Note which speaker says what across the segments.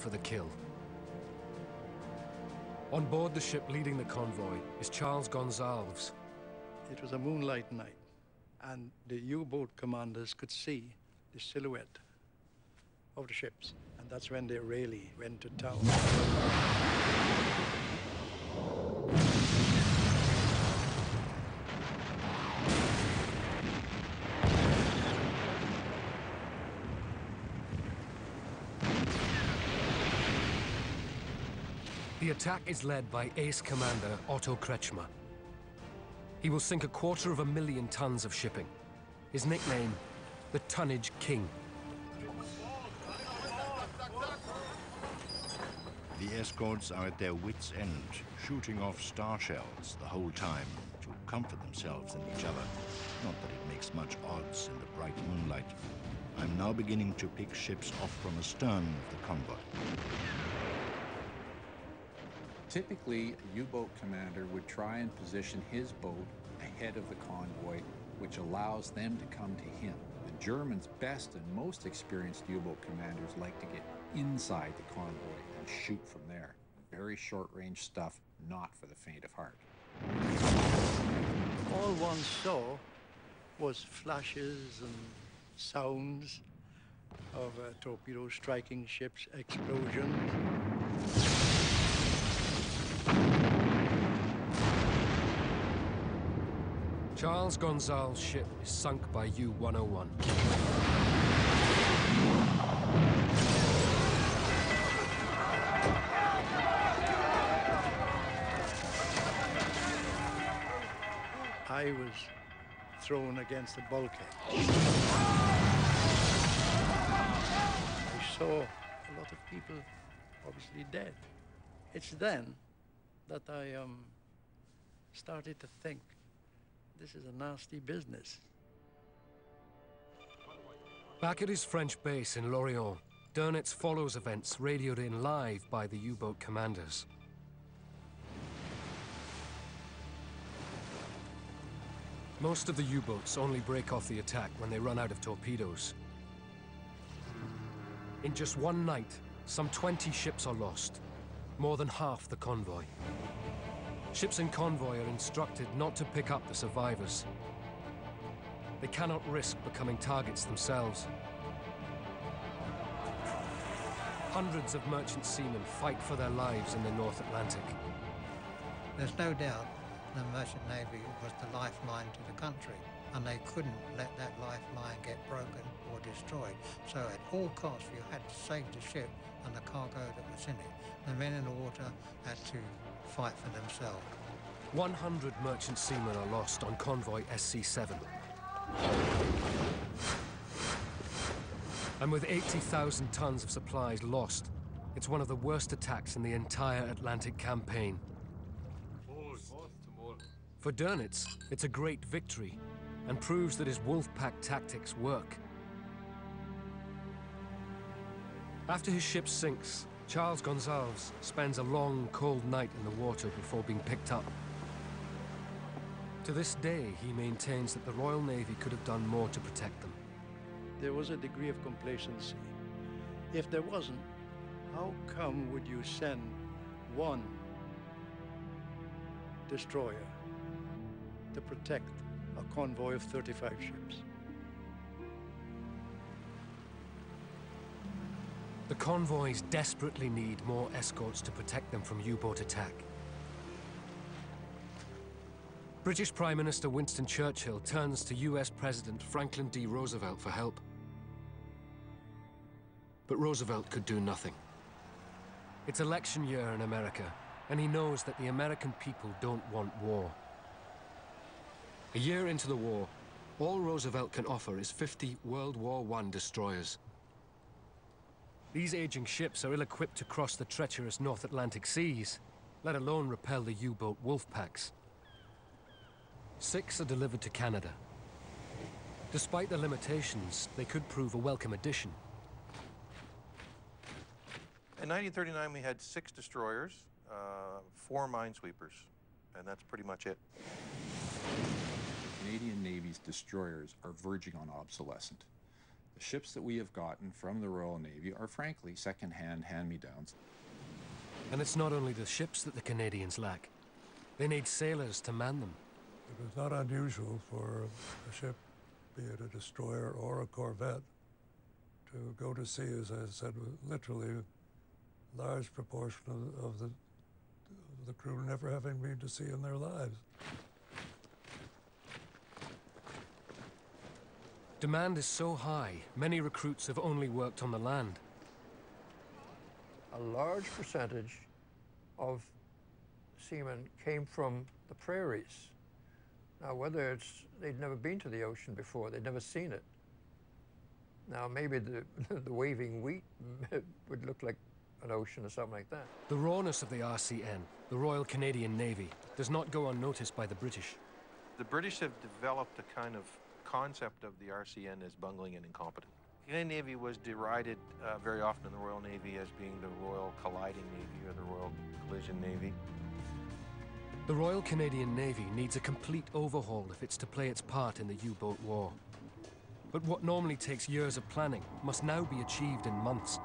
Speaker 1: for the kill. On board the ship leading the convoy is Charles Gonsalves.
Speaker 2: It was a moonlight night, and the U-boat commanders could see the silhouette of the ships, and that's when they really went to town.
Speaker 1: The attack is led by ace commander Otto Kretschmer. He will sink 250,000 tons of shipping. His nickname, the Tonnage King.
Speaker 3: The escorts are at their wits' end, shooting off star shells the whole time to comfort themselves and each other. Not that it makes much odds in the bright moonlight. I'm now beginning to pick ships off from astern of the convoy.
Speaker 4: Typically, a U-boat commander would try and position his boat ahead of the convoy, which allows them to come to him. The Germans' best and most experienced U-boat commanders like to get inside the convoy and shoot from there. Very short-range stuff, not for the faint of heart.
Speaker 2: All one saw was flashes and sounds of torpedoes striking ships, explosions.
Speaker 1: Charles Gonsalves' ship is sunk by U-101.
Speaker 2: I was thrown against the bulkhead. I saw a lot of people obviously dead. It's then that I started to think, this is a nasty business.
Speaker 1: Back at his French base in Lorient, Dönitz follows events radioed in live by the U-boat commanders. Most of the U-boats only break off the attack when they run out of torpedoes. In just one night, some 20 ships are lost, more than half the convoy. Ships in convoy are instructed not to pick up the survivors. They cannot risk becoming targets themselves. Hundreds of merchant seamen fight for their lives in the North Atlantic.
Speaker 5: There's no doubt the Merchant Navy was the lifeline to the country, and they couldn't let that lifeline get broken or destroyed. So at all costs, you had to save the ship and the cargo that was in it. The men in the water had to fight for themselves.
Speaker 1: 100 merchant seamen are lost on convoy SC7. And with 80,000 tons of supplies lost, it's one of the worst attacks in the entire Atlantic campaign. For Dönitz, it's a great victory and proves that his Wolfpack tactics work. After his ship sinks, Charles Gonsalves spends a long, cold night in the water before being picked up. To this day, he maintains that the Royal Navy could have done more to protect them.
Speaker 2: There was a degree of complacency. If there wasn't, how come would you send one destroyer to protect a convoy of 35 ships?
Speaker 1: The convoys desperately need more escorts to protect them from U-boat attack. British Prime Minister Winston Churchill turns to US President Franklin D. Roosevelt for help. But Roosevelt could do nothing. It's election year in America, and he knows that the American people don't want war. A year into the war, all Roosevelt can offer is 50 World War I destroyers. These aging ships are ill-equipped to cross the treacherous North Atlantic seas, let alone repel the U-boat Wolfpacks. 6 are delivered to Canada. Despite the limitations, they could prove a welcome addition.
Speaker 6: In 1939, we had 6 destroyers, 4 minesweepers, and that's pretty much it.
Speaker 4: The Canadian Navy's destroyers are verging on obsolescence. The ships that we have gotten from the Royal Navy are frankly second-hand hand-me-downs.
Speaker 1: And it's not only the ships that the Canadians lack. They need sailors to man them.
Speaker 7: It was not unusual for a ship, be it a destroyer or a corvette, to go to sea, as I said, with literally a large proportion of the crew never having been to sea in their lives.
Speaker 1: Demand is so high, many recruits have only worked on the land.
Speaker 2: A large percentage of seamen came from the prairies. Now, whether it's they'd never been to the ocean before, they'd never seen it. Now, maybe the waving wheat would look like an ocean or something like that.
Speaker 1: The rawness of the RCN, the Royal Canadian Navy, does not go unnoticed by the British.
Speaker 6: The British have developed a kind of concept of the RCN as bungling and incompetent. The Canadian Navy was derided very often in the Royal Navy as being the Royal Colliding Navy or the Royal Collision Navy.
Speaker 1: The Royal Canadian Navy needs a complete overhaul if it's to play its part in the U-boat war. But what normally takes years of planning must now be achieved in months.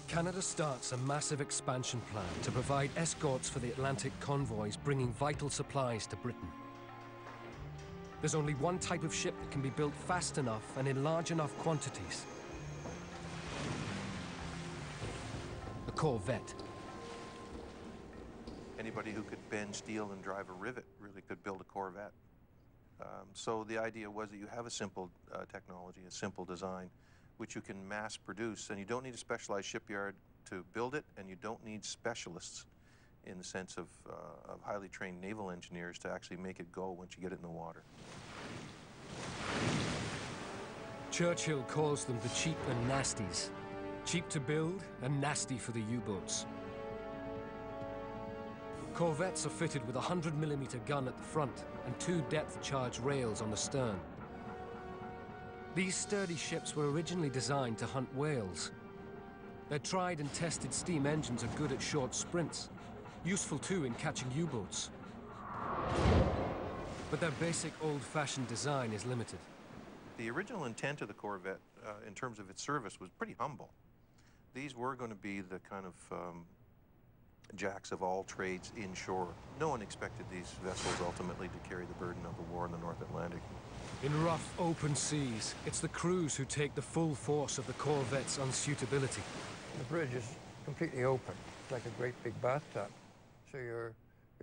Speaker 1: Canada starts a massive expansion plan to provide escorts for the Atlantic convoys bringing vital supplies to Britain. There's only one type of ship that can be built fast enough and in large enough quantities. A corvette.
Speaker 6: Anybody who could bend steel and drive a rivet really could build a corvette. So the idea was that you have a simple technology, a simple design, which you can mass produce, and you don't need a specialized shipyard to build it, and you don't need specialists in the sense of highly trained naval engineers to actually make it go once you get it in the water.
Speaker 1: Churchill calls them the cheap and nasties. Cheap to build and nasty for the U-boats. Corvettes are fitted with a 100mm gun at the front and 2 depth-charge rails on the stern. These sturdy ships were originally designed to hunt whales. Their tried and tested steam engines are good at short sprints, useful too in catching U-boats. But their basic old-fashioned design is limited.
Speaker 6: The original intent of the Corvette, in terms of its service, was pretty humble. These were going to be the kind of jacks of all trades inshore. No one expected these vessels ultimately to carry the burden of the war in the North Atlantic.
Speaker 1: In rough, open seas, it's the crews who take the full force of the Corvette's unsuitability.
Speaker 2: The bridge is completely open. It's like a great big bathtub. So you're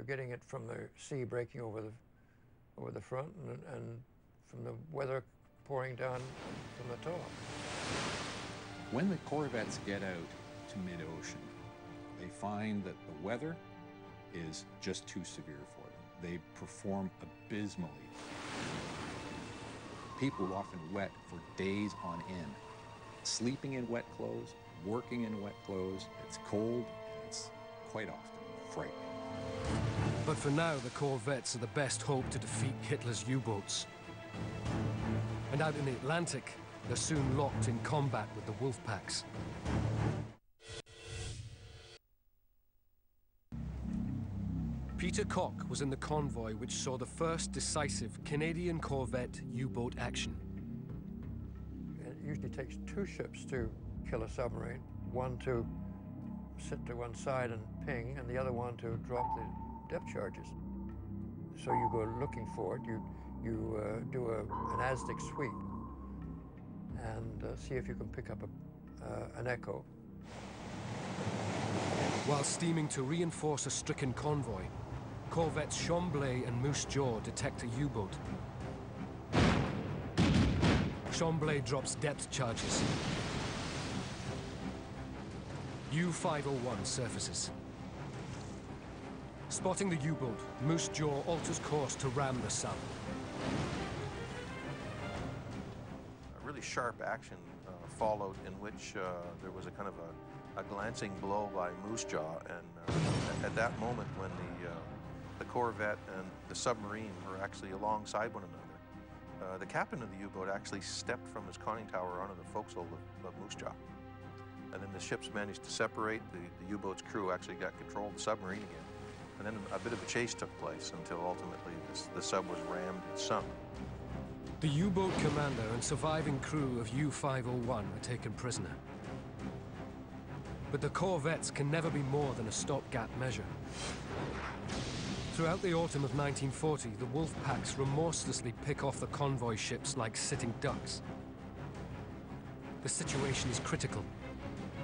Speaker 2: getting it from the sea breaking over the front and from the weather pouring down from the top.
Speaker 4: When the corvettes get out to mid-ocean, they find that the weather is just too severe for them. They perform abysmally. People are often wet for days on end, sleeping in wet clothes, working in wet clothes. It's cold, and it's quite often frightening.
Speaker 1: But for now, the Corvettes are the best hope to defeat Hitler's U-boats. And out in the Atlantic, they're soon locked in combat with the wolf packs. Peter Koch was in the convoy which saw the first decisive Canadian corvette U-boat action.
Speaker 2: It usually takes 2 ships to kill a submarine, one to sit to one side and ping, and the other one to drop the depth charges. So you go looking for it, you do an Aztec sweep and see if you can pick up an echo.
Speaker 1: While steaming to reinforce a stricken convoy, corvettes Chamblay and Moose Jaw detect a U-boat. Chamblay drops depth charges. U-501 surfaces. Spotting the U-boat, Moose Jaw alters course to ram the sub.
Speaker 6: A really sharp action followed in which there was a kind of a glancing blow by Moose Jaw, and at that moment when the corvette and the submarine were actually alongside one another, the captain of the U-boat actually stepped from his conning tower onto the forecastle of Moose Jaw. And then the ships managed to separate. The U-boat's crew actually got control of the submarine again. And then a bit of a chase took place until ultimately the sub was rammed and sunk.
Speaker 1: The U-boat commander and surviving crew of U-501 are taken prisoner. But the corvettes can never be more than a stopgap measure. Throughout the autumn of 1940, the wolf packs remorselessly pick off the convoy ships like sitting ducks. The situation is critical.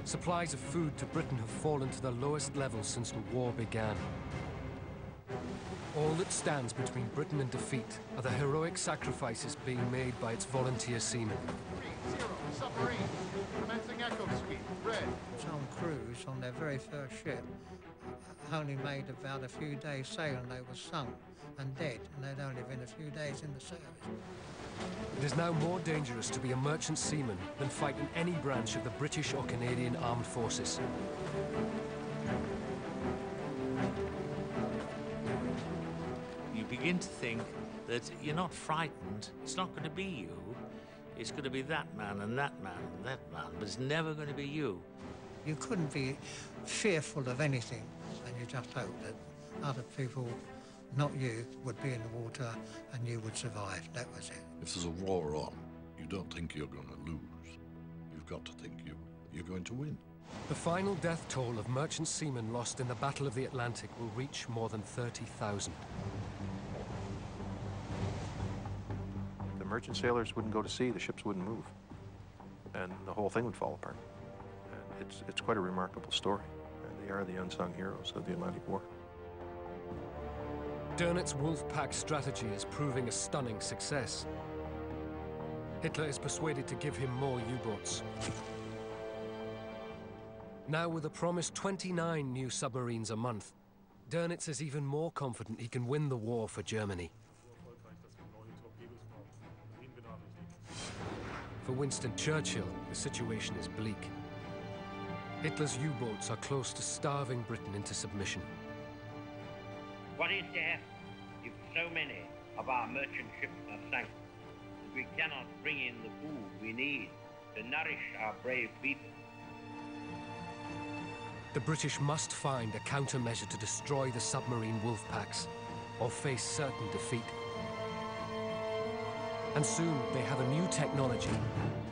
Speaker 1: Supplies of food to Britain have fallen to the lowest levels since the war began. All that stands between Britain and defeat are the heroic sacrifices being made by its volunteer seamen.
Speaker 8: 3-0, submarine, commencing echo sweep, red.
Speaker 5: Some crews on their very first ship only made about a few days sail and they were sunk and dead, and they'd only been a few days in the service.
Speaker 1: It is now more dangerous to be a merchant seaman than fight in any branch of the British or Canadian armed forces.
Speaker 9: You begin to think that you're not frightened. It's not going to be you. It's going to be that man and that man and that man, but it's never going to be you.
Speaker 5: You couldn't be fearful of anything, and you just hope that other people, not you, would be in the water and you would survive. That was it.
Speaker 10: If there's a war on, you don't think you're going to lose. You've got to think you're going to win.
Speaker 1: The final death toll of merchant seamen lost in the Battle of the Atlantic will reach more than 30,000.
Speaker 6: The merchant sailors wouldn't go to sea, the ships wouldn't move, and the whole thing would fall apart. And it's quite a remarkable story. And they are the unsung heroes of the Atlantic War.
Speaker 1: Dönitz wolf pack strategy is proving a stunning success. Hitler is persuaded to give him more U-boats. Now with a promised 29 new submarines a month, Dönitz is even more confident he can win the war for Germany. For Winston Churchill, the situation is bleak. Hitler's U-boats are close to starving Britain into submission.
Speaker 11: What is to happen if so many of our merchant ships are sunk? We cannot bring in the food we need to nourish our brave people.
Speaker 1: The British must find a countermeasure to destroy the submarine wolf packs, or face certain defeat. And soon they have a new technology,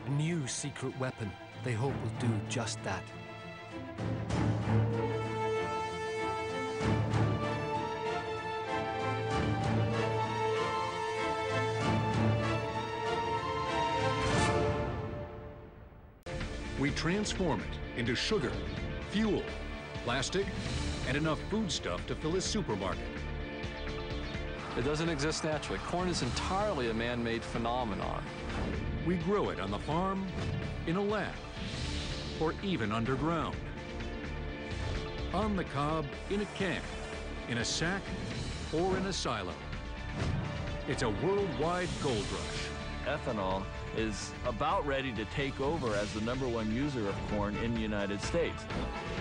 Speaker 1: a new secret weapon they hope will do just that.
Speaker 12: We transform it into sugar, fuel, plastic, and enough foodstuff to fill a supermarket.
Speaker 13: It doesn't exist naturally. Corn is entirely a man-made phenomenon.
Speaker 12: We grow it on the farm, in a lab, or even underground. On the cob, in a can, in a sack, or in a silo. It's a worldwide gold rush.
Speaker 14: Ethanol is about ready to take over as the #1 user of corn in the United States.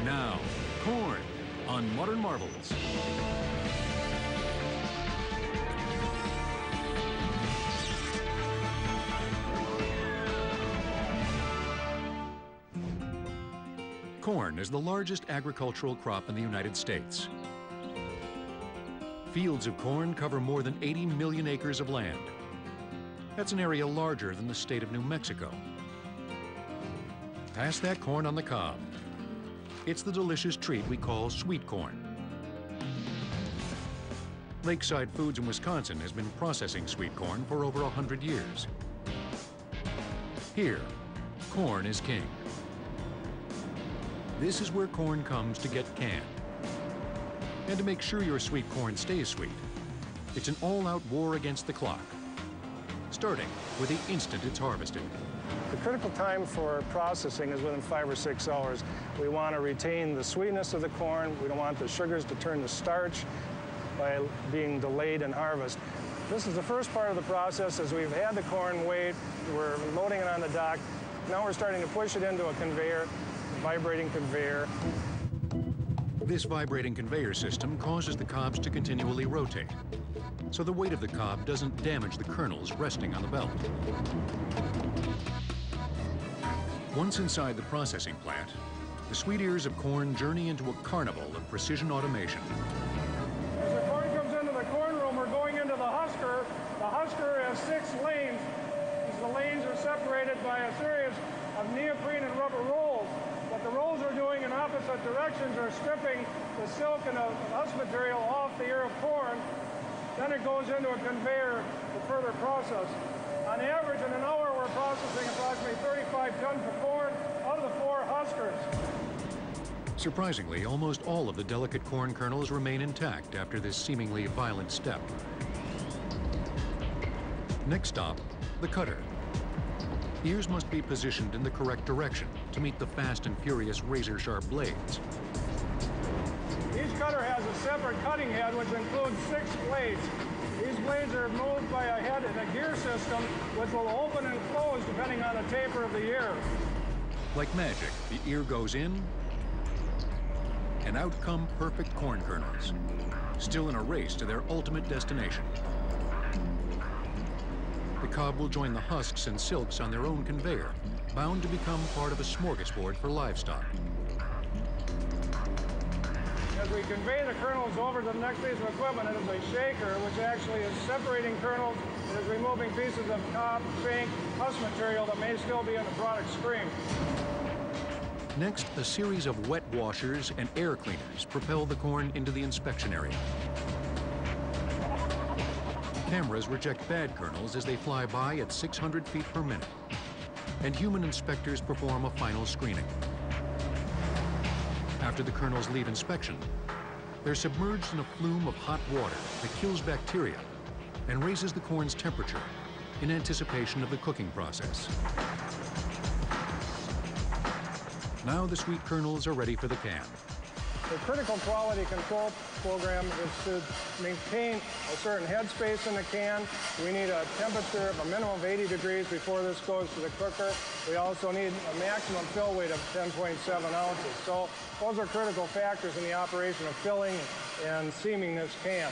Speaker 12: Now, corn on Modern Marvels. Corn is the largest agricultural crop in the United States. Fields of corn cover more than 80 million acres of land. That's an area larger than the state of New Mexico. Pass that corn on the cob. It's the delicious treat we call sweet corn. Lakeside Foods in Wisconsin has been processing sweet corn for over 100 years. Here, corn is king. This is where corn comes to get canned. And to make sure your sweet corn stays sweet, it's an all-out war against the clock, starting with the instant it's harvested.
Speaker 15: The critical time for processing is within 5 or 6 hours. We want to retain the sweetness of the corn. We don't want the sugars to turn to starch by being delayed in harvest. This is the first part of the process. As we've had the corn weighed, we're loading it on the dock. Now we're starting to push it into a conveyor, a vibrating conveyor.
Speaker 12: This vibrating conveyor system causes the cobs to continually rotate, so the weight of the cob doesn't damage the kernels resting on the belt. Once inside the processing plant, the sweet ears of corn journey into a carnival of precision automation.
Speaker 15: As the corn comes into the corn room, we're going into the husker. The husker has 6 lanes sections are stripping the silk and the husk material off the ear of corn. Then it goes into a conveyor for further process. On average, in an hour, we're processing approximately 35 tons of corn out of the 4 huskers.
Speaker 12: Surprisingly, almost all of the delicate corn kernels remain intact after this seemingly violent step. Next stop, the cutter. Ears must be positioned in the correct direction to meet the fast and furious razor-sharp blades.
Speaker 15: Each cutter has a separate cutting head, which includes 6 blades. These blades are moved by a head and a gear system, which will open and close depending on the taper of the ear.
Speaker 12: Like magic, the ear goes in, and out come perfect corn kernels, still in a race to their ultimate destination. The cob will join the husks and silks on their own conveyor, bound to become part of a smorgasbord for livestock.
Speaker 15: As we convey the kernels over to the next piece of equipment, it is a shaker, which actually is separating kernels. It is removing pieces of cob, shank, husk material that may still be in the product stream.
Speaker 12: Next, a series of wet washers and air cleaners propel the corn into the inspection area. Cameras reject bad kernels as they fly by at 600 feet per minute, and human inspectors perform a final screening. After the kernels leave inspection, they're submerged in a flume of hot water that kills bacteria and raises the corn's temperature in anticipation of the cooking process. Now the sweet kernels are ready for the can.
Speaker 15: The critical quality control program is to maintain a certain headspace in the can. We need a temperature of a minimum of 80 degrees before this goes to the cooker. We also need a maximum fill weight of 10.7 ounces. So those are critical factors in the operation of filling and seaming this can.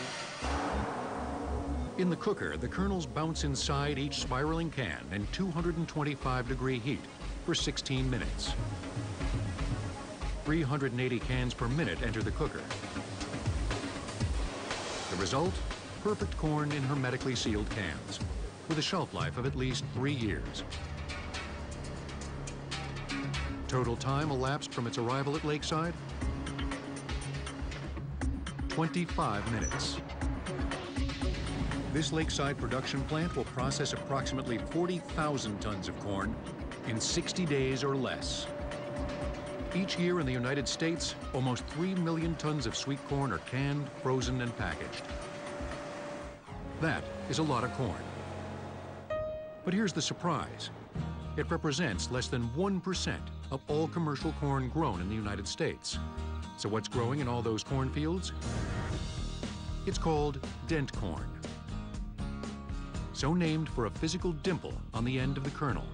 Speaker 12: In the cooker, the kernels bounce inside each spiraling can in 225-degree heat for 16 minutes. 380 cans per minute enter the cooker. The result? Perfect corn in hermetically sealed cans, with a shelf life of at least 3 years. Total time elapsed from its arrival at Lakeside? 25 minutes. This Lakeside production plant will process approximately 40,000 tons of corn in 60 days or less. Each year in the United States, almost 3 million tons of sweet corn are canned, frozen, and packaged. That is a lot of corn. But here's the surprise. It represents less than 1% of all commercial corn grown in the United States. So what's growing in all those cornfields? It's called dent corn. So named for a physical dimple on the end of the kernel.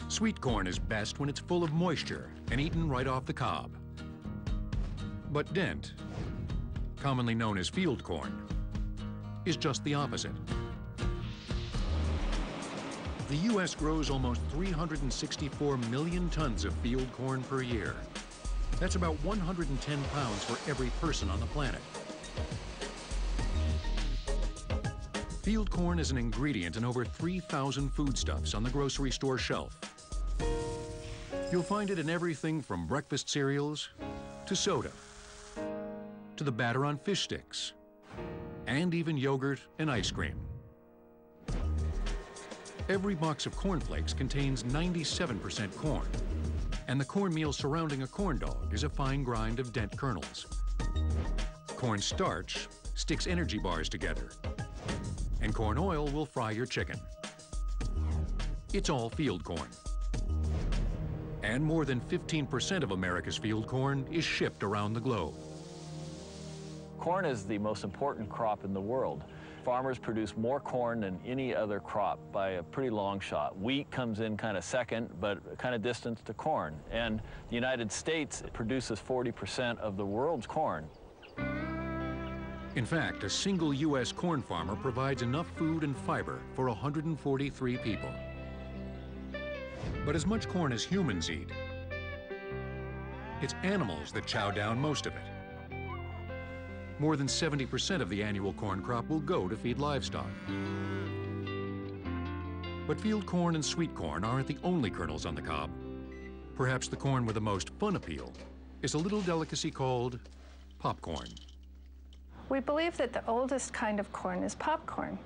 Speaker 12: Sweet corn is best when it's full of moisture and eaten right off the cob. But dent, commonly known as field corn, is just the opposite. The U.S. grows almost 364 million tons of field corn per year. That's about 110 pounds for every person on the planet. Field corn is an ingredient in over 3,000 foodstuffs on the grocery store shelf. You'll find it in everything from breakfast cereals to soda, to the batter on fish sticks, and even yogurt and ice cream. Every box of cornflakes contains 97% corn, and the cornmeal surrounding a corn dog is a fine grind of dent kernels. Corn starch sticks energy bars together, and corn oil will fry your chicken. It's all field corn. And more than 15% of America's field corn is shipped around the globe.
Speaker 14: Corn is the most important crop in the world. Farmers produce more corn than any other crop by a pretty long shot. Wheat comes in kind of second, but kind of distant to corn. And the United States produces 40% of the world's corn.
Speaker 12: In fact, a single U.S. corn farmer provides enough food and fiber for 143 people. But as much corn as humans eat, it's animals that chow down most of it. More than 70% of the annual corn crop will go to feed livestock. But field corn and sweet corn aren't the only kernels on the cob. perhaps the corn with the most fun appeal, is a little delicacy called popcorn.
Speaker 16: We believe that the oldest kind of corn is popcorn,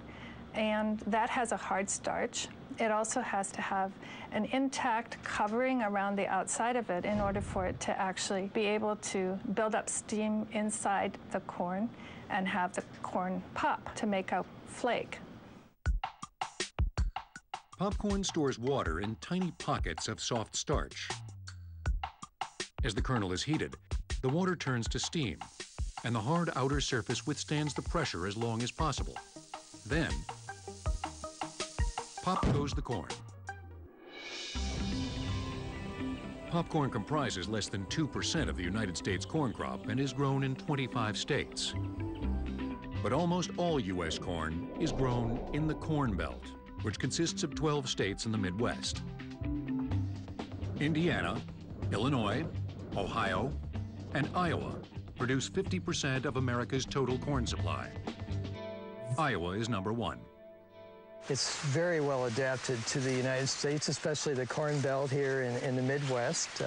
Speaker 16: and that has a hard starch. It also has to have an intact covering around the outside of it in order for it to actually be able to build up steam inside the corn and have the corn pop to make a flake.
Speaker 12: Popcorn stores water in tiny pockets of soft starch. As the kernel is heated, the water turns to steam, and the hard outer surface withstands the pressure as long as possible. Then, pop goes the corn. Popcorn comprises less than 2% of the United States corn crop and is grown in 25 states. But almost all U.S. corn is grown in the Corn Belt, which consists of 12 states in the Midwest. Indiana, Illinois, Ohio, and Iowa produce 50% of America's total corn supply. Iowa is number 1.
Speaker 17: It's very well adapted to the United States, especially the Corn Belt here in the Midwest.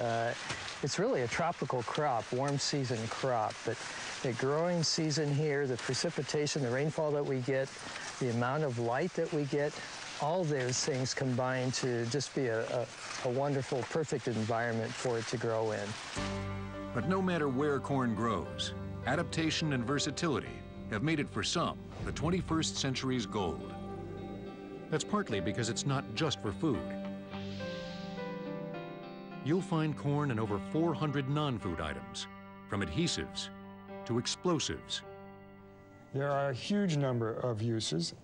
Speaker 17: It's really a tropical crop, warm season crop, but the growing season here, the precipitation, the rainfall that we get, the amount of light that we get, all those things combine to just be a wonderful, perfect environment for it to grow in.
Speaker 12: But no matter where corn grows, adaptation and versatility have made it for some the 21st century's gold. That's partly because it's not just for food. You'll find corn in over 400 non-food items, from adhesives to explosives.
Speaker 15: There are a huge number of uses.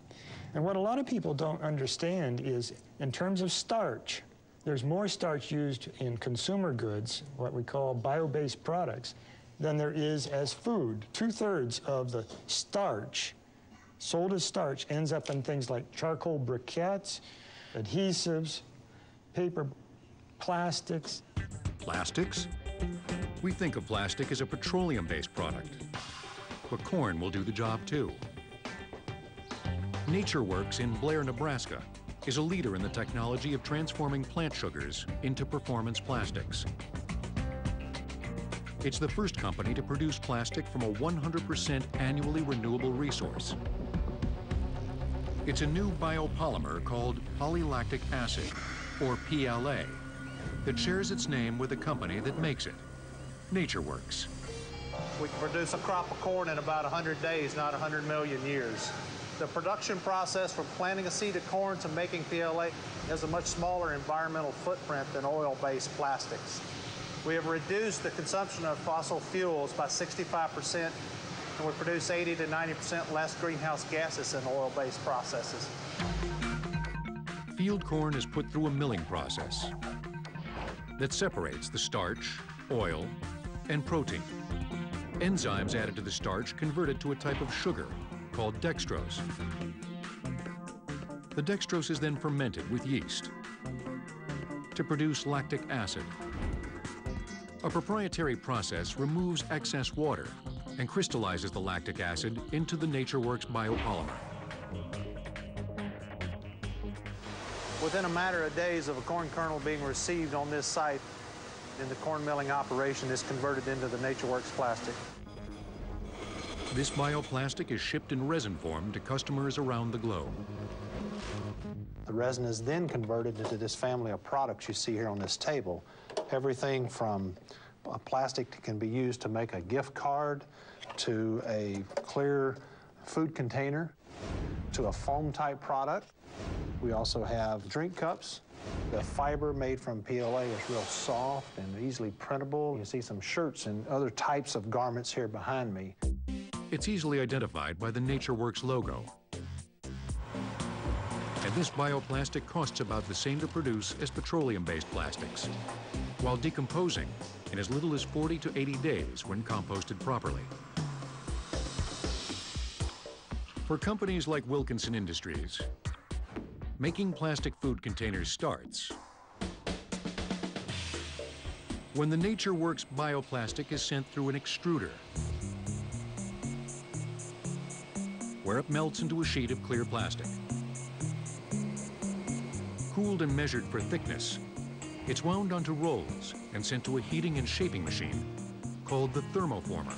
Speaker 15: And what a lot of people don't understand is, in terms of starch, there's more starch used in consumer goods, what we call bio-based products, than there is as food. 2/3 of the starch sold as starch ends up in things like charcoal briquettes, adhesives, paper, plastics.
Speaker 12: Plastics? We think of plastic as a petroleum-based product, but corn will do the job too. NatureWorks in Blair, Nebraska is a leader in the technology of transforming plant sugars into performance plastics. It's the first company to produce plastic from a 100% annually renewable resource. It's a new biopolymer called polylactic acid, or PLA, that shares its name with the company that makes it, NatureWorks.
Speaker 18: We can produce a crop of corn in about 100 days, not 100 million years. The production process from planting a seed of corn to making PLA has a much smaller environmental footprint than oil-based plastics. We have reduced the consumption of fossil fuels by 65%, and we produce 80 to 90% less greenhouse gases than oil-based processes.
Speaker 12: Field corn is put through a milling process that separates the starch, oil, and protein. Enzymes added to the starch convert it to a type of sugar called dextrose. The dextrose is then fermented with yeast to produce lactic acid. A proprietary process removes excess water and crystallizes the lactic acid into the NatureWorks biopolymer.
Speaker 18: Within a matter of days of a corn kernel being received on this site, and the corn milling operation is converted into the NatureWorks plastic.
Speaker 12: This bioplastic is shipped in resin form to customers around the globe.
Speaker 18: The resin is then converted into this family of products you see here on this table. Everything from a plastic that can be used to make a gift card, to a clear food container, to a foam-type product. We also have drink cups. The fiber made from PLA is real soft and easily printable. You see some shirts and other types of garments here behind me.
Speaker 12: It's easily identified by the NatureWorks logo. And this bioplastic costs about the same to produce as petroleum-based plastics, while decomposing in as little as 40 to 80 days when composted properly. For companies like Wilkinson Industries, making plastic food containers starts when the NatureWorks bioplastic is sent through an extruder, where it melts into a sheet of clear plastic. Cooled and measured for thickness, It's wound onto rolls and sent to a heating and shaping machine called the thermoformer.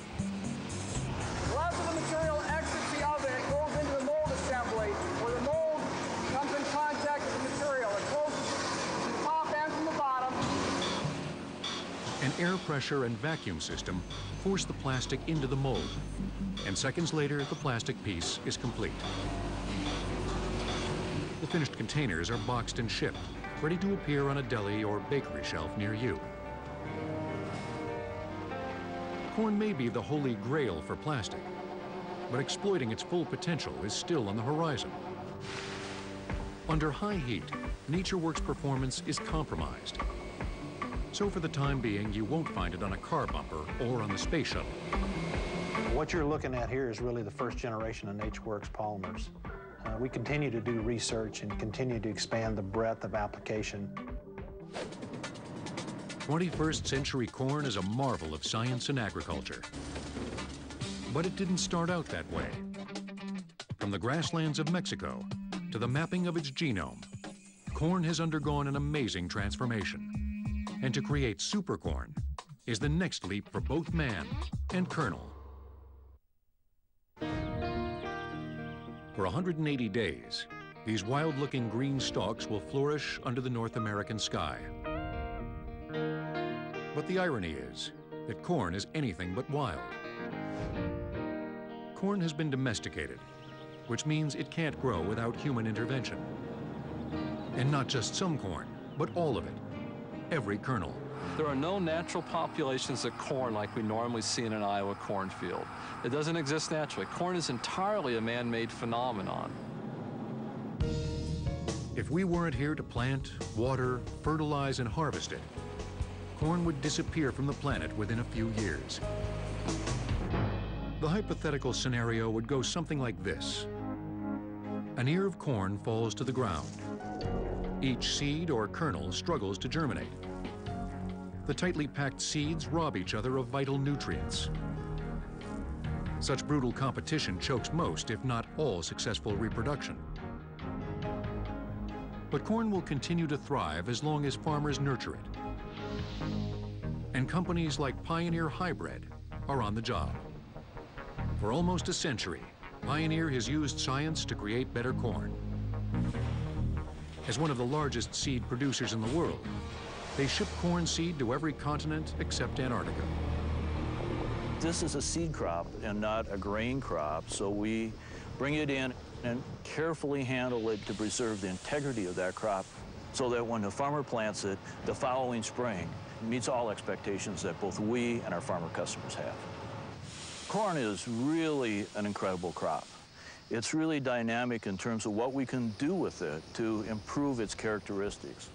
Speaker 19: Less of the material exits the oven and goes into the mold assembly, where the mold comes in contact with the material. It closes from the top and from the bottom.
Speaker 12: An air pressure and vacuum system force the plastic into the mold, and seconds later, the plastic piece is complete. The finished containers are boxed and shipped, ready to appear on a deli or bakery shelf near you. Corn may be the holy grail for plastic, but exploiting its full potential is still on the horizon. Under high heat, NatureWorks' performance is compromised. So for the time being, you won't find it on a car bumper or on the space shuttle.
Speaker 18: What you're looking at here is really the first generation of NatureWorks polymers. We continue to do research and continue to expand the breadth of application.
Speaker 12: 21st century corn is a marvel of science and agriculture. But it didn't start out that way. From the grasslands of Mexico to the mapping of its genome, corn has undergone an amazing transformation. And to create supercorn is the next leap for both man and kernel. For 180 days, these wild-looking green stalks will flourish under the North American sky. But the irony is that corn is anything but wild. Corn has been domesticated, which means it can't grow without human intervention. And not just some corn, but all of it, every kernel.
Speaker 13: There are no natural populations of corn like we normally see in an Iowa cornfield. It doesn't exist naturally. Corn is entirely a man-made phenomenon.
Speaker 12: If we weren't here to plant, water, fertilize, and harvest it, corn would disappear from the planet within a few years. The hypothetical scenario would go something like this. An ear of corn falls to the ground. Each seed or kernel struggles to germinate. The tightly packed seeds rob each other of vital nutrients. Such brutal competition chokes most, if not all, successful reproduction. But corn will continue to thrive as long as farmers nurture it. And companies like Pioneer Hybrid are on the job. For almost a century, Pioneer has used science to create better corn. As one of the largest seed producers in the world, they ship corn seed to every continent except Antarctica.
Speaker 14: This is a seed crop and not a grain crop, so we bring it in and carefully handle it to preserve the integrity of that crop so that when the farmer plants it the following spring, it meets all expectations that both we and our farmer customers have. Corn is really an incredible crop. It's really dynamic in terms of what we can do with it to improve its characteristics.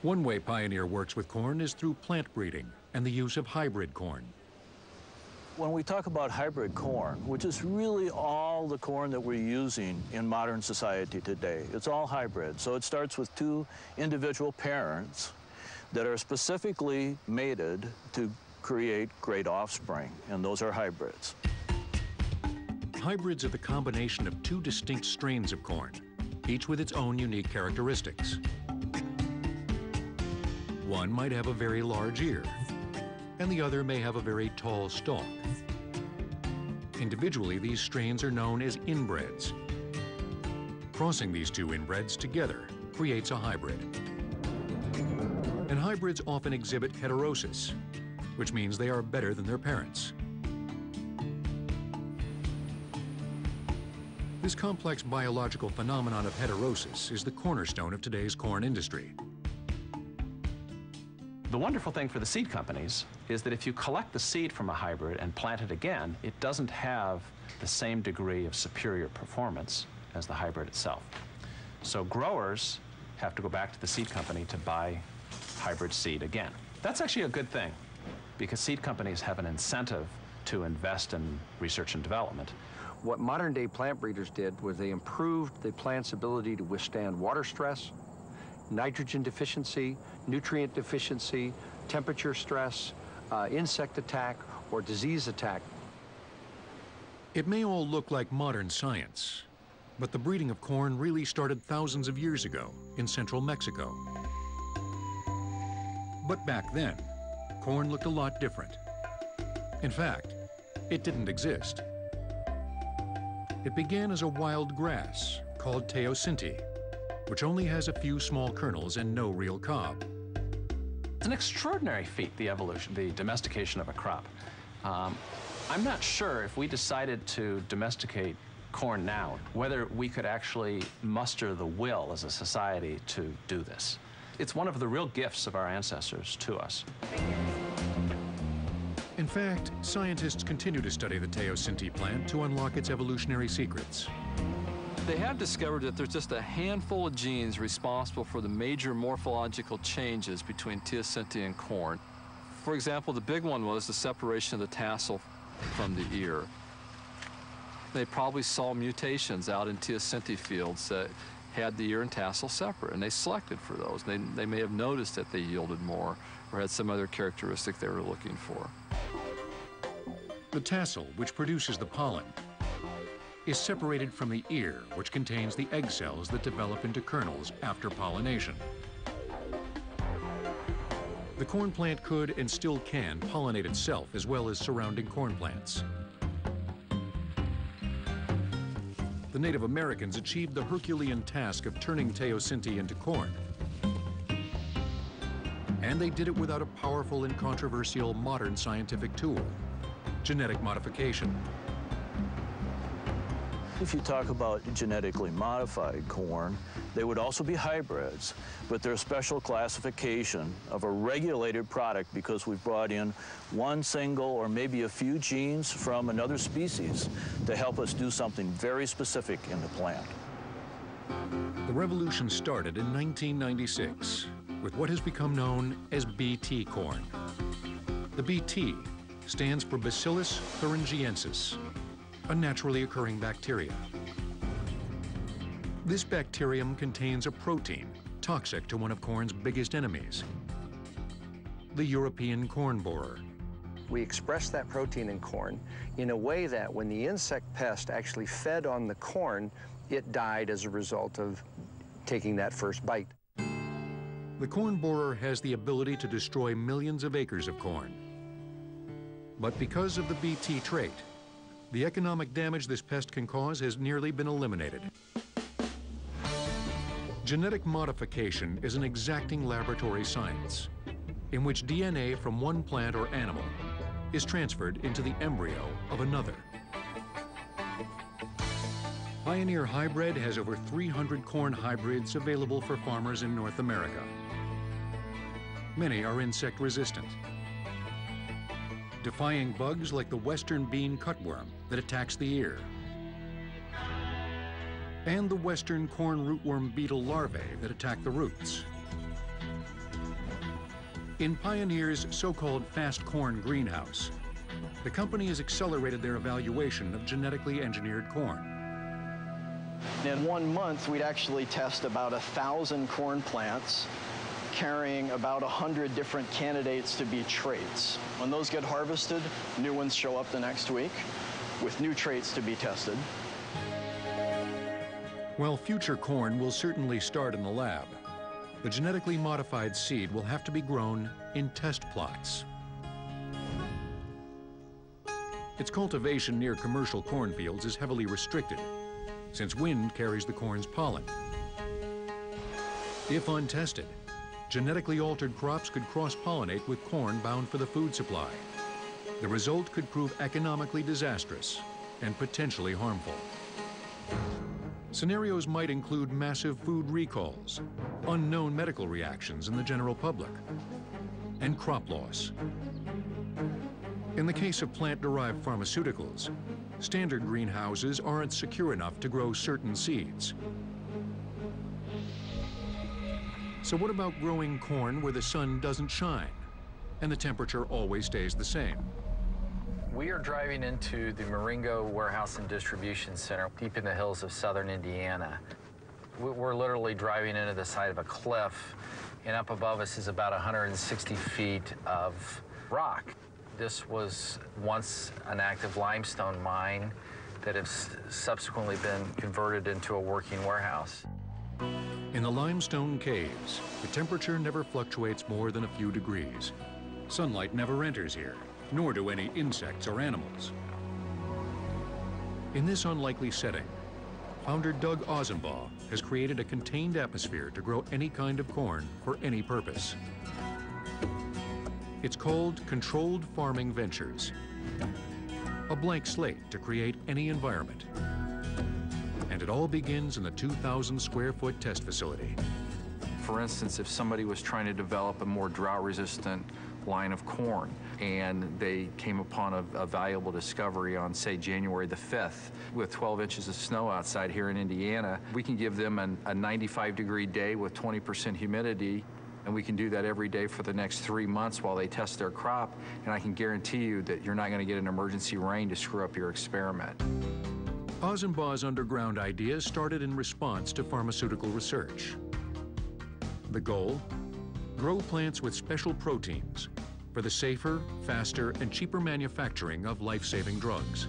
Speaker 12: One way Pioneer works with corn is through plant breeding and the use of hybrid corn.
Speaker 14: When we talk about hybrid corn, which is really all the corn that we're using in modern society today, it's all hybrid. So it starts with two individual parents that are specifically mated to create great offspring, and those are hybrids.
Speaker 12: Hybrids are the combination of two distinct strains of corn, each with its own unique characteristics. One might have a very large ear, and the other may have a very tall stalk. Individually, these strains are known as inbreds. Crossing these two inbreds together creates a hybrid. And hybrids often exhibit heterosis, which means they are better than their parents. This complex biological phenomenon of heterosis is the cornerstone of today's corn industry.
Speaker 20: The wonderful thing for the seed companies is that if you collect the seed from a hybrid and plant it again, it doesn't have the same degree of superior performance as the hybrid itself. So growers have to go back to the seed company to buy hybrid seed again. That's actually a good thing, because seed companies have an incentive to invest in research and development.
Speaker 21: What modern-day plant breeders did was they improved the plant's ability to withstand water stress, nitrogen deficiency, nutrient deficiency, temperature stress, insect attack, or disease attack.
Speaker 12: It may all look like modern science, but the breeding of corn really started thousands of years ago in central Mexico. But back then, corn looked a lot different. In fact, it didn't exist. It began as a wild grass called teosinte, which only has a few small kernels and no real cob.
Speaker 20: It's an extraordinary feat, the evolution, the domestication of a crop. I'm not sure if we decided to domesticate corn now, whether we could actually muster the will as a society to do this. It's one of the real gifts of our ancestors to us.
Speaker 12: In fact, scientists continue to study the teosinte plant to unlock its evolutionary secrets.
Speaker 13: They have discovered that there's just a handful of genes responsible for the major morphological changes between teosinte and corn. For example, the big one was the separation of the tassel from the ear. They probably saw mutations out in teosinte fields that had the ear and tassel separate, and they selected for those. They may have noticed that they yielded more or had some other characteristic they were looking for.
Speaker 12: The tassel, which produces the pollen, is separated from the ear, which contains the egg cells that develop into kernels after pollination. The corn plant could and still can pollinate itself as well as surrounding corn plants. The Native Americans achieved the Herculean task of turning teosinte into corn. And they did it without a powerful and controversial modern scientific tool, genetic modification.
Speaker 3: If you talk about genetically modified corn, they would also be hybrids, but they're a special classification of a regulated product because we've brought in one single or maybe a few genes from another species to help us do something very specific in the plant.
Speaker 12: The revolution started in 1996 with what has become known as BT corn. The BT stands for Bacillus thuringiensis, a naturally occurring bacteria. This bacterium contains a protein toxic to one of corn's biggest enemies, the European corn borer.
Speaker 17: We express that protein in corn in a way that when the insect pest actually fed on the corn, it died as a result of taking that first bite.
Speaker 12: The corn borer has the ability to destroy millions of acres of corn. But because of the BT trait, the economic damage this pest can cause has nearly been eliminated. Genetic modification is an exacting laboratory science in which DNA from one plant or animal is transferred into the embryo of another. Pioneer Hybrid has over 300 corn hybrids available for farmers in North America. Many are insect resistant, defying bugs like the western bean cutworm that attacks the ear, and the western corn rootworm beetle larvae that attack the roots. In Pioneer's so-called fast corn greenhouse, the company has accelerated their evaluation of genetically engineered corn.
Speaker 22: In 1 month, we'd actually test about 1,000 corn plants, carrying about 100 different candidates to be traits. When those get harvested, new ones show up the next week with new traits to be tested.
Speaker 12: While future corn will certainly start in the lab, the genetically modified seed will have to be grown in test plots. Its cultivation near commercial cornfields is heavily restricted, since wind carries the corn's pollen. If untested, genetically altered crops could cross-pollinate with corn bound for the food supply. The result could prove economically disastrous and potentially harmful. Scenarios might include massive food recalls, unknown medical reactions in the general public, and crop loss. In the case of plant-derived pharmaceuticals, standard greenhouses aren't secure enough to grow certain seeds. So what about growing corn where the sun doesn't shine and the temperature always stays the same?
Speaker 23: We are driving into the Marengo Warehouse and Distribution Center deep in the hills of southern Indiana. We're literally driving into the side of a cliff, and up above us is about 160 feet of rock. This was once an active limestone mine that has subsequently been converted into a working warehouse.
Speaker 12: In the limestone caves, the temperature never fluctuates more than a few degrees. Sunlight never enters here, nor do any insects or animals. In this unlikely setting, founder Doug Ausenbaugh has created a contained atmosphere to grow any kind of corn for any purpose. It's called Controlled Farming Ventures, a blank slate to create any environment. And it all begins in the 2,000 square foot test facility.
Speaker 13: For instance, if somebody was trying to develop a more drought-resistant line of corn and they came upon a valuable discovery on, say, January the 5th, with 12 inches of snow outside here in Indiana, we can give them a 95-degree day with 20% humidity, and we can do that every day for the next 3 months while they test their crop, and I can guarantee you that you're not going to get an emergency rain to screw up your experiment.
Speaker 12: Ausenbaugh's underground idea started in response to pharmaceutical research. The goal? Grow plants with special proteins for the safer, faster, and cheaper manufacturing of life-saving drugs.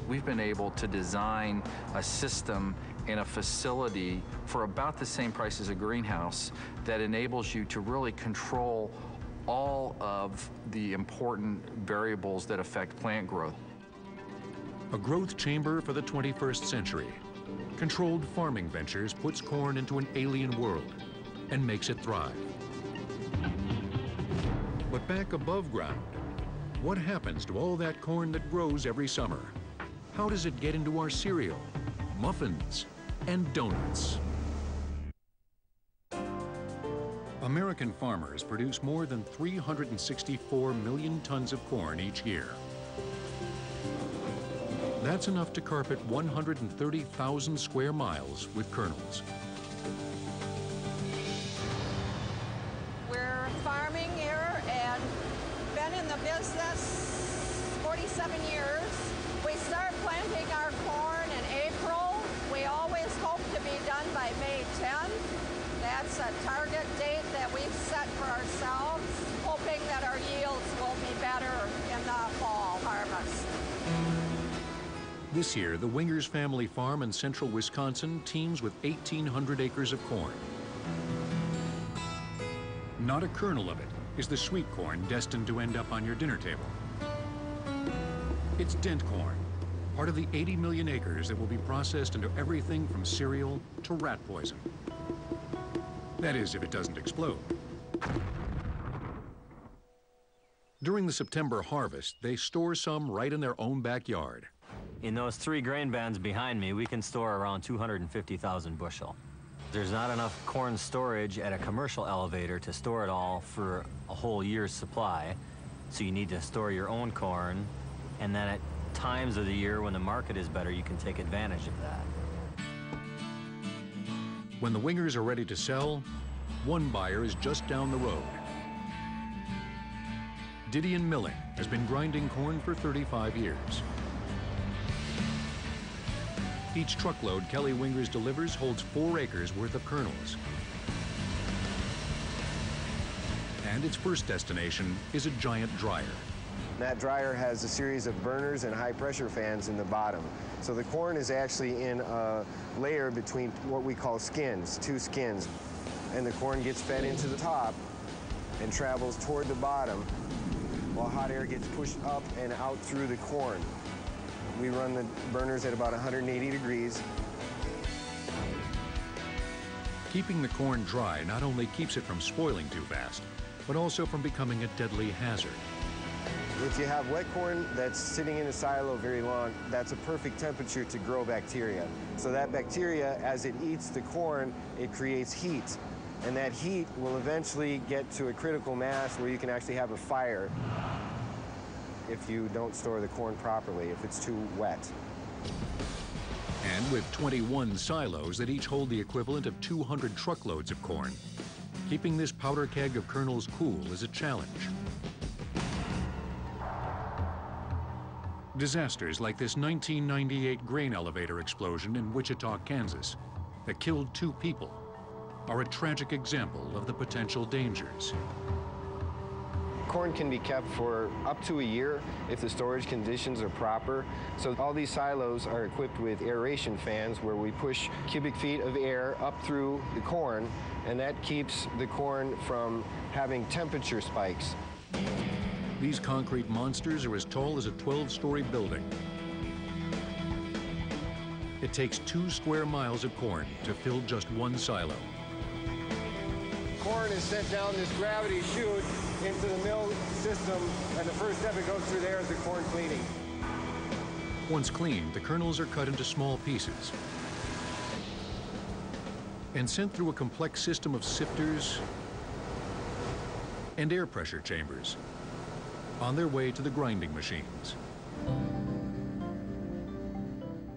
Speaker 13: We've been able to design a system and a facility for about the same price as a greenhouse that enables you to really control all of the important variables that affect plant growth.
Speaker 12: A growth chamber for the 21st century. Controlled Farming Ventures puts corn into an alien world and makes it thrive. But back above ground, what happens to all that corn that grows every summer? How does it get into our cereal, muffins, and donuts? American farmers produce more than 364 million tons of corn each year. That's enough to carpet 130,000 square miles with kernels.
Speaker 2: We're farming here and been in the business 47 years. We start planting our corn in April. We always hope to be done by May 10th. That's a target date that we've set for ourselves, hoping that our yields will be better in the fall harvest.
Speaker 12: This year, the Wingers family farm in central Wisconsin teems with 1,800 acres of corn. Not a kernel of it is the sweet corn destined to end up on your dinner table. It's dent corn, part of the 80 million acres that will be processed into everything from cereal to rat poison. That is, if it doesn't explode. During the September harvest, they store some right in their own backyard.
Speaker 4: In those 3 grain bands behind me, we can store around 250,000 bushel. There's not enough corn storage at a commercial elevator to store it all for a whole year's supply, so you need to store your own corn, and then at times of the year when the market is better, you can take advantage of that.
Speaker 12: When the Wingers are ready to sell, one buyer is just down the road. Didion Milling has been grinding corn for 35 years. Each truckload Kelly Wingers delivers holds 4 acres worth of kernels. And its first destination is a giant dryer.
Speaker 7: That dryer has a series of burners and high-pressure fans in the bottom. So the corn is actually in a layer between what we call skins, 2 skins. And the corn gets fed into the top and travels toward the bottom while hot air gets pushed up and out through the corn. We run the burners at about 180 degrees.
Speaker 12: Keeping the corn dry not only keeps it from spoiling too fast, but also from becoming a deadly hazard.
Speaker 7: If you have wet corn that's sitting in a silo very long, that's a perfect temperature to grow bacteria. So that bacteria, as it eats the corn, it creates heat. And that heat will eventually get to a critical mass where you can actually have a fire if you don't store the corn properly, if it's too wet.
Speaker 12: And with 21 silos that each hold the equivalent of 200 truckloads of corn, keeping this powder keg of kernels cool is a challenge. Disasters like this 1998 grain elevator explosion in Wichita, Kansas, that killed 2 people, are a tragic example of the potential dangers.
Speaker 7: Corn can be kept for up to a year if the storage conditions are proper. So all these silos are equipped with aeration fans where we push cubic feet of air up through the corn, and that keeps the corn from having temperature spikes.
Speaker 12: These concrete monsters are as tall as a 12-story building. It takes 2 square miles of corn to fill just one silo.
Speaker 7: Corn is sent down this gravity chute into the mill system, and the first step it goes through there is the corn cleaning.
Speaker 12: Once cleaned, the kernels are cut into small pieces and sent through a complex system of sifters and air pressure chambers on their way to the grinding machines.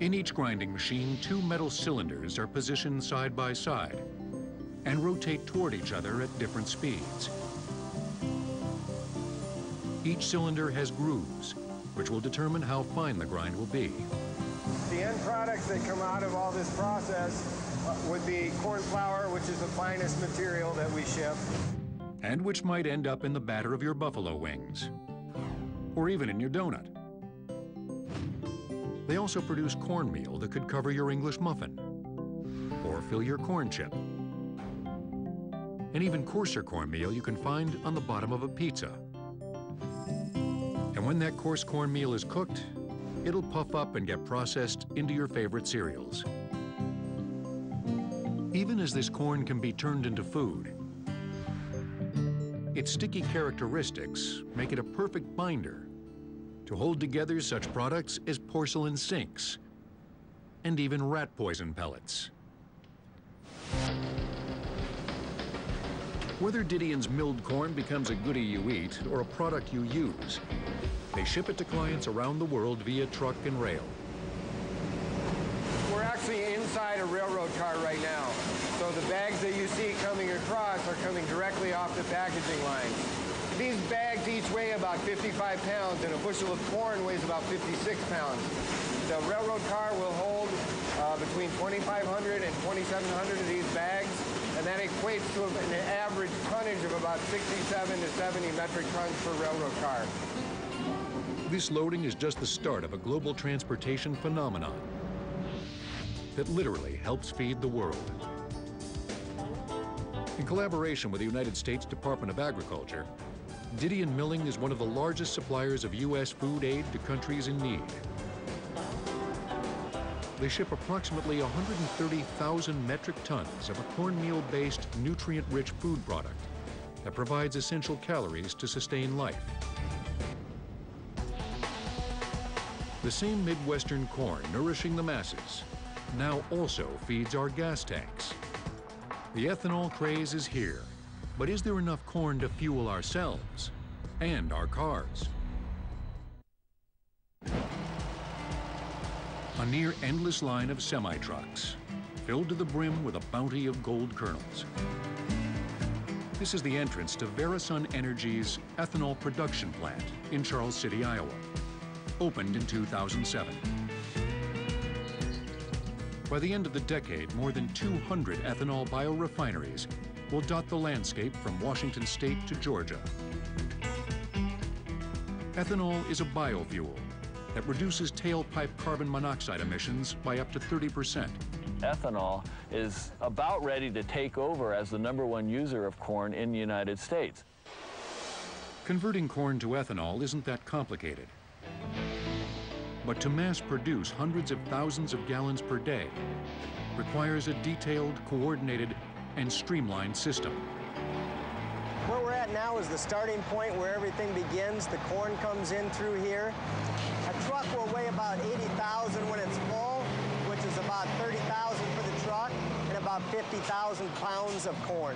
Speaker 12: In each grinding machine, 2 metal cylinders are positioned side by side and rotate toward each other at different speeds. Each cylinder has grooves, which will determine how fine the grind will be.
Speaker 7: The end products that come out of all this process would be corn flour, which is the finest material that we ship.
Speaker 12: And which might end up in the batter of your buffalo wings, or even in your donut. They also produce cornmeal that could cover your English muffin, or fill your corn chip. And even coarser cornmeal you can find on the bottom of a pizza. And when that coarse cornmeal is cooked, it'll puff up and get processed into your favorite cereals. Even as this corn can be turned into food, its sticky characteristics make it a perfect binder to hold together such products as porcelain sinks and even rat poison pellets. Whether Didion's milled corn becomes a goodie you eat or a product you use, they ship it to clients around the world via truck and rail.
Speaker 7: We're actually inside a railroad car right now. So the bags that you see coming across are coming directly off the packaging line. These bags each weigh about 55 pounds, and a bushel of corn weighs about 56 pounds. The railroad car will hold between 2,500 and 2,700 of these bags, and that equates to an average tonnage of about 67 to 70 metric tons per railroad car.
Speaker 12: This loading is just the start of a global transportation phenomenon that literally helps feed the world. In collaboration with the United States Department of Agriculture, Didion Milling is one of the largest suppliers of U.S. food aid to countries in need. They ship approximately 130,000 metric tons of a cornmeal-based, nutrient-rich food product that provides essential calories to sustain life. The same Midwestern corn nourishing the masses now also feeds our gas tanks. The ethanol craze is here, but is there enough corn to fuel ourselves and our cars? A near endless line of semi-trucks, filled to the brim with a bounty of gold kernels. This is the entrance to Verasun Energy's ethanol production plant in Charles City, Iowa, opened in 2007. By the end of the decade, more than 200 ethanol biorefineries will dot the landscape from Washington State to Georgia. Ethanol is a biofuel that reduces tailpipe carbon monoxide emissions by up to 30%.
Speaker 14: Ethanol is about ready to take over as the #1 user of corn in the United States.
Speaker 12: Converting corn to ethanol isn't that complicated. But to mass produce hundreds of thousands of gallons per day requires a detailed, coordinated, and streamlined system.
Speaker 5: Where we're at now is the starting point where everything begins. The corn comes in through here. A truck will weigh about 80,000 when it's full, which is about 30,000 for the truck, and about 50,000 pounds of corn.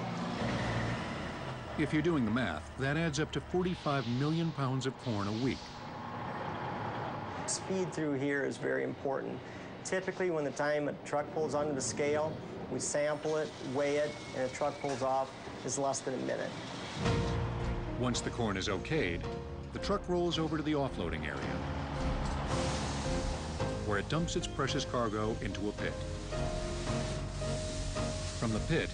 Speaker 12: If you're doing the math, that adds up to 45 million pounds of corn a week.
Speaker 5: Speed through here is very important. Typically, when the time a truck pulls onto the scale, we sample it, weigh it, and a truck pulls off is less than a minute.
Speaker 12: Once the corn is okayed, the truck rolls over to the offloading area, where it dumps its precious cargo into a pit. From the pit,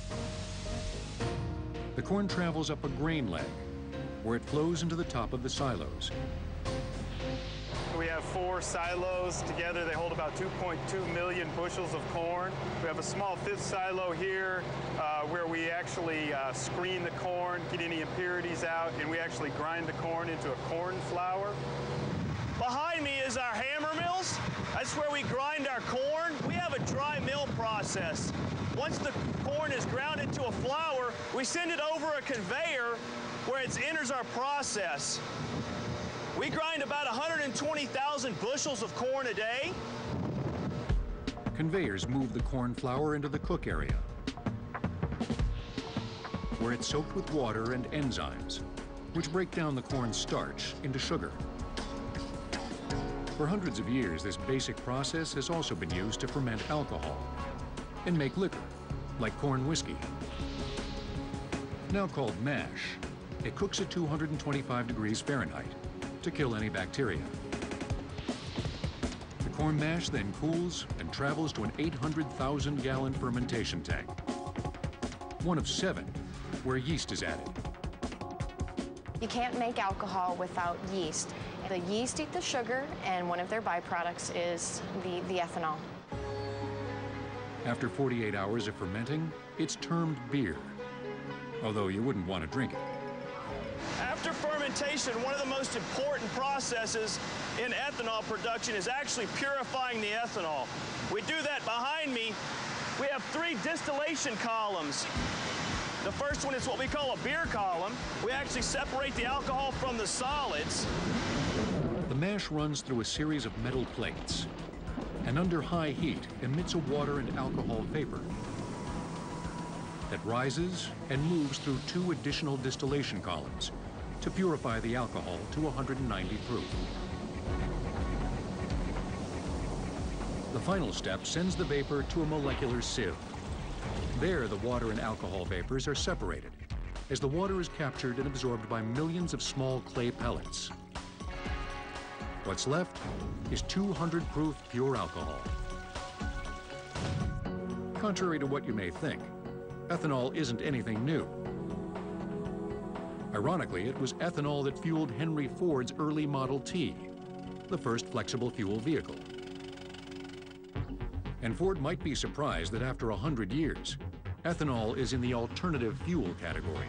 Speaker 12: the corn travels up a grain leg where it flows into the top of the silos.
Speaker 8: We have 4 silos. Together they hold about 2.2 million bushels of corn. We have a small 5th silo here where we actually screen the corn, get any impurities out, and we actually grind the corn into a corn flour.
Speaker 9: Behind me is our hammer mills. That's where we grind our corn. We have a dry mill process. Once the corn is ground into a flour, we send it over a conveyor where it enters our process. We grind about 120,000 bushels of corn a day.
Speaker 12: Conveyors move the corn flour into the cook area, where it's soaked with water and enzymes, which break down the corn starch into sugar. For hundreds of years, this basic process has also been used to ferment alcohol and make liquor, like corn whiskey. Now called mash, it cooks at 225 degrees Fahrenheit to kill any bacteria. The corn mash then cools and travels to an 800,000-gallon fermentation tank, one of 7 where yeast is added.
Speaker 10: You can't make alcohol without yeast. The yeast eat the sugar, and one of their byproducts is the ethanol.
Speaker 12: After 48 hours of fermenting, it's termed beer, although you wouldn't want to drink it.
Speaker 9: After fermentation, one of the most important processes in ethanol production is actually purifying the ethanol. We do that behind me. We have 3 distillation columns. The first one is what we call a beer column. We actually separate the alcohol from the solids.
Speaker 12: The mash runs through a series of metal plates, and under high heat emits a water and alcohol vapor that rises and moves through 2 additional distillation columns to purify the alcohol to 190 proof. The final step sends the vapor to a molecular sieve. There, the water and alcohol vapors are separated, as the water is captured and absorbed by millions of small clay pellets. What's left is 200 proof pure alcohol. Contrary to what you may think, ethanol isn't anything new. Ironically, it was ethanol that fueled Henry Ford's early Model T, the first flexible fuel vehicle. And Ford might be surprised that after 100 years, ethanol is in the alternative fuel category.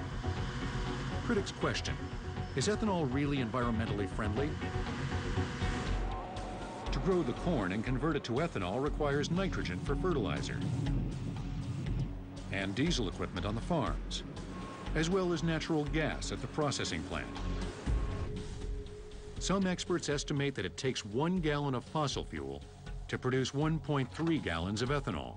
Speaker 12: Critics question, is ethanol really environmentally friendly? To grow the corn and convert it to ethanol requires nitrogen for fertilizer and diesel equipment on the farms, as well as natural gas at the processing plant. Some experts estimate that it takes 1 gallon of fossil fuel to produce 1.3 gallons of ethanol.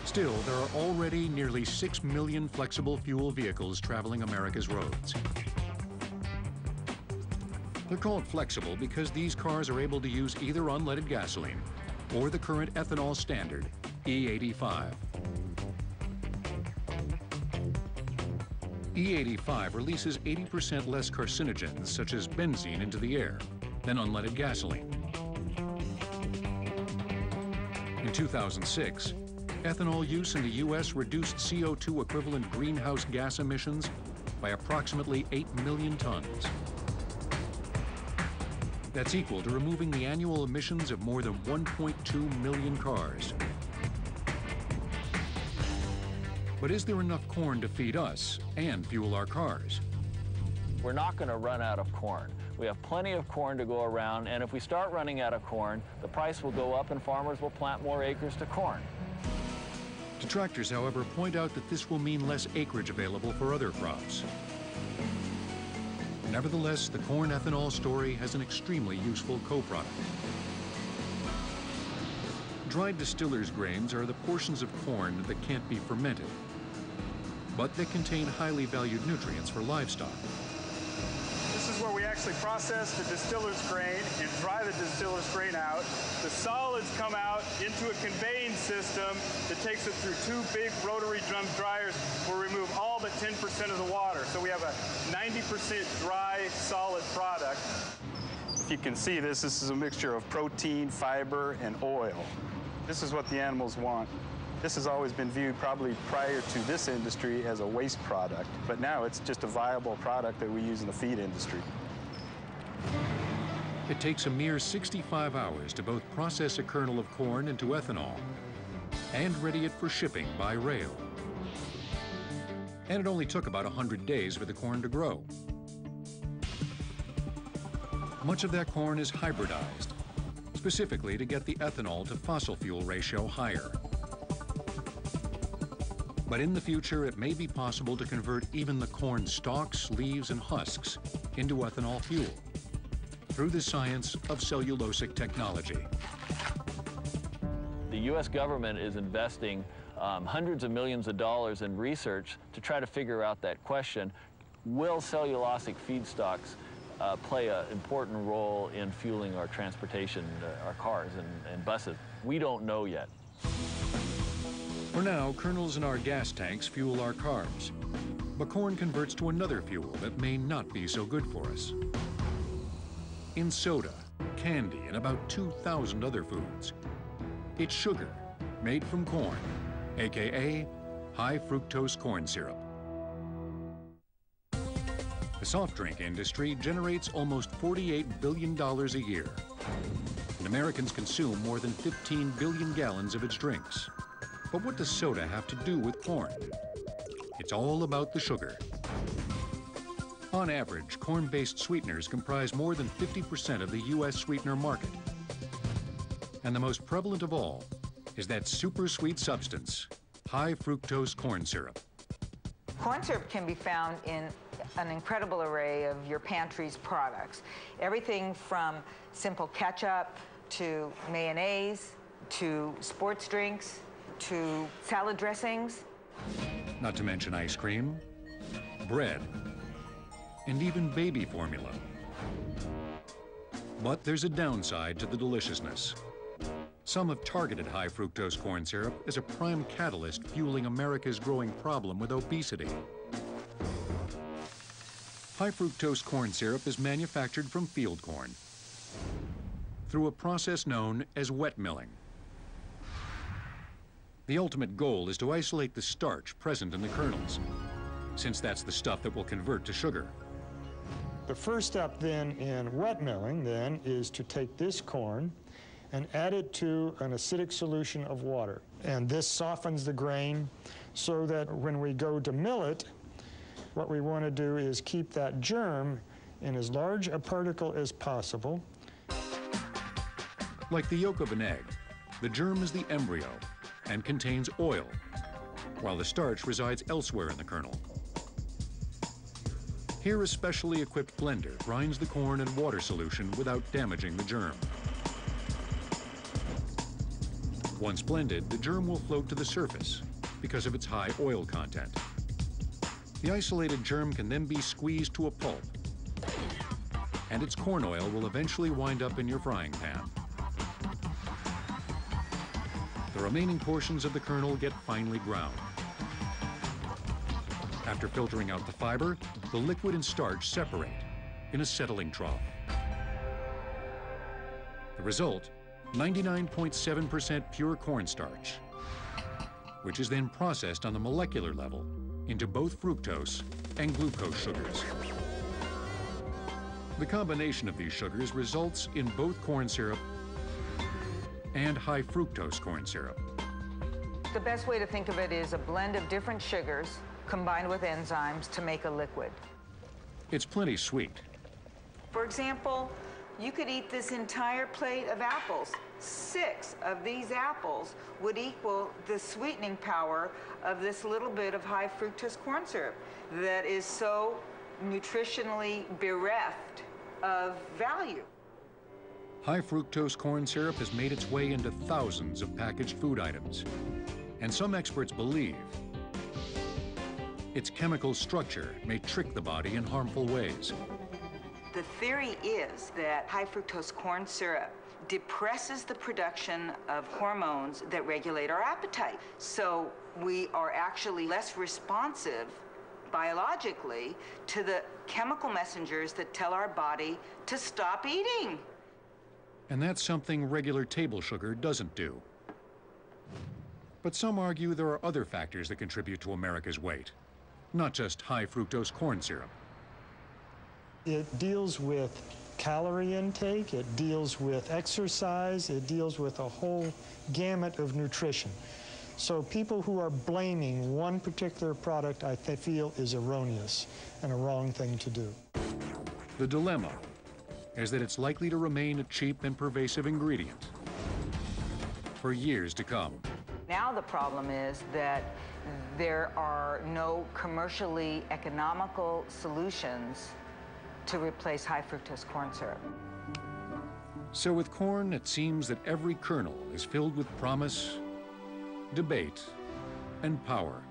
Speaker 12: Still, there are already nearly 6 million flexible fuel vehicles traveling America's roads. They're called flexible because these cars are able to use either unleaded gasoline or the current ethanol standard, E85. E85 releases 80% less carcinogens, such as benzene, into the air than unleaded gasoline. In 2006, ethanol use in the U.S. reduced CO2 equivalent greenhouse gas emissions by approximately 8 million tons. That's equal to removing the annual emissions of more than 1.2 million cars. But is there enough corn to feed us and fuel our cars?
Speaker 14: We're not going to run out of corn. We have plenty of corn to go around, and if we start running out of corn, the price will go up and farmers will plant more acres to corn.
Speaker 12: Detractors, however, point out that this will mean less acreage available for other crops. Nevertheless, the corn ethanol story has an extremely useful co-product. Dried distillers' grains are the portions of corn that can't be fermented, but they contain highly valued nutrients for livestock.
Speaker 8: This is where we actually process the distiller's grain and dry the distiller's grain out. The solids come out into a conveying system that takes it through 2 big rotary drum dryers where we remove all but 10% of the water. So we have a 90% dry, solid product. If you can see this is a mixture of protein, fiber, and oil. This is what the animals want. This has always been viewed, probably prior to this industry, as a waste product, but now it's just a viable product that we use in the feed industry.
Speaker 12: It takes a mere 65 hours to both process a kernel of corn into ethanol and ready it for shipping by rail. And it only took about 100 days for the corn to grow. Much of that corn is hybridized, specifically to get the ethanol to fossil fuel ratio higher. But in the future, it may be possible to convert even the corn stalks, leaves, and husks into ethanol fuel through the science of cellulosic technology.
Speaker 14: The U.S. government is investing hundreds of millions of dollars in research to try to figure out that question. Will cellulosic feedstocks play an important role in fueling our transportation, our cars and buses? We don't know yet.
Speaker 12: For now, kernels in our gas tanks fuel our cars. But corn converts to another fuel that may not be so good for us. In soda, candy, and about 2,000 other foods, it's sugar made from corn, aka high fructose corn syrup. The soft drink industry generates almost $48 billion a year, and Americans consume more than 15 billion gallons of its drinks. But what does soda have to do with corn? It's all about the sugar. On average, corn-based sweeteners comprise more than 50% of the U.S. sweetener market. And the most prevalent of all is that super sweet substance, high fructose corn syrup.
Speaker 1: Corn syrup can be found in an incredible array of your pantry's products. Everything from simple ketchup to mayonnaise to sports drinks to salad dressings.
Speaker 12: Not to mention ice cream, bread, and even baby formula. But there's a downside to the deliciousness. Some have targeted high fructose corn syrup as a prime catalyst fueling America's growing problem with obesity. High fructose corn syrup is manufactured from field corn through a process known as wet milling. The ultimate goal is to isolate the starch present in the kernels, since that's the stuff that will convert to sugar.
Speaker 15: The first step then in wet milling then is to take this corn and add it to an acidic solution of water. And this softens the grain so that when we go to mill it, what we want to do is keep that germ in as large a particle as possible.
Speaker 12: Like the yolk of an egg, the germ is the embryo and contains oil, while the starch resides elsewhere in the kernel. Here, a specially equipped blender grinds the corn and water solution without damaging the germ. Once blended, the germ will float to the surface because of its high oil content. The isolated germ can then be squeezed to a pulp, and its corn oil will eventually wind up in your frying pan. The remaining portions of the kernel get finely ground. After filtering out the fiber, the liquid and starch separate in a settling trough. The result, 99.7% pure cornstarch, which is then processed on the molecular level into both fructose and glucose sugars. The combination of these sugars results in both corn syrup and high fructose corn syrup.
Speaker 1: The best way to think of it is a blend of different sugars combined with enzymes to make a liquid.
Speaker 12: It's plenty sweet.
Speaker 1: For example, you could eat this entire plate of apples. 6 of these apples would equal the sweetening power of this little bit of high fructose corn syrup that is so nutritionally bereft of value.
Speaker 12: High fructose corn syrup has made its way into thousands of packaged food items. And some experts believe its chemical structure may trick the body in harmful ways.
Speaker 1: The theory is that high fructose corn syrup depresses the production of hormones that regulate our appetite. So we are actually less responsive biologically to the chemical messengers that tell our body to stop eating.
Speaker 12: And that's something regular table sugar doesn't do. But some argue there are other factors that contribute to America's weight, not just high fructose corn syrup.
Speaker 15: It deals with calorie intake, it deals with exercise, it deals with a whole gamut of nutrition. So people who are blaming one particular product, I feel, is erroneous and a wrong thing to do.
Speaker 12: The dilemma is that it's likely to remain a cheap and pervasive ingredient for years to come.
Speaker 1: Now the problem is that there are no commercially economical solutions to replace high fructose corn syrup.
Speaker 12: So with corn, it seems that every kernel is filled with promise, debate, and power.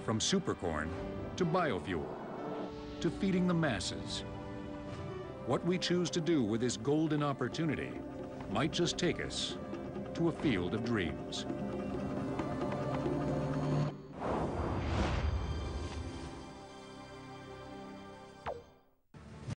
Speaker 12: From supercorn to biofuel, to feeding the masses. What we choose to do with this golden opportunity might just take us to a field of dreams.